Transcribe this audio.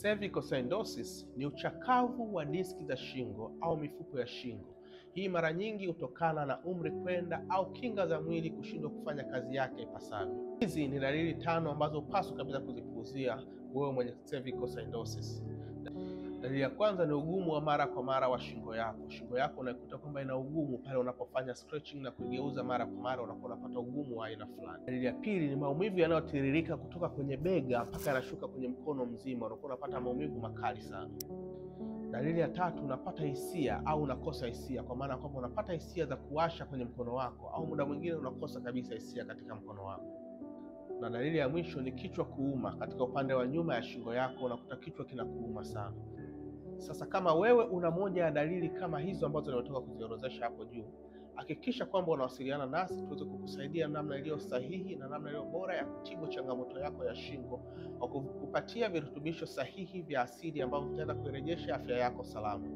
Cervicosyndosis ni uchakavu wa diski za shingo au mifupo ya shingo. Hii mara nyingi hutokana na umri kwenda au kinga za mwili kushindwa kufanya kazi yake ipasavyo. Hizi ni dalili 5 ambazo hupaswi kabisa kuzipuuzia wewe mwenye cervicosyndosis. Dalili ya kwanza ni ugumu wa mara kwa mara wa shingo yako. Shingo yako unakuta kwamba ina ugumu pale unapofanya stretching na kugeuza mara kwa mara, unakuwa unapata ugumu wa aina fulani. Dalili ya pili ni maumivu yanayotiririka kutoka kwenye bega mpaka yanashuka kwenye mkono mzima, unakuwa unapata maumivu makali sana. Dalili ya tatu, unapata hisia au unakosa hisia, kwa maana kwamba unapata hisia za kuwasha kwenye mkono wako au muda mwingine unakosa kabisa hisia katika mkono wako. Na dalili ya mwisho ni kichwa kuuma. Katika upande wa nyuma ya shingo yako unakuta kichwa kinakuuma sana. Sasa kama wewe una moja ya dalili kama hizo ambazo nimetoka kuziorodhesha hapo juu, hakikisha kwamba unawasiliana nasi tuweze kukusaidia namna iliyo sahihi na namna iliyo bora ya kutibu changamoto yako ya shingo, kwa kukupatia virutubisho sahihi vya asili ambavyo vitaenda kurejesha afya yako salama.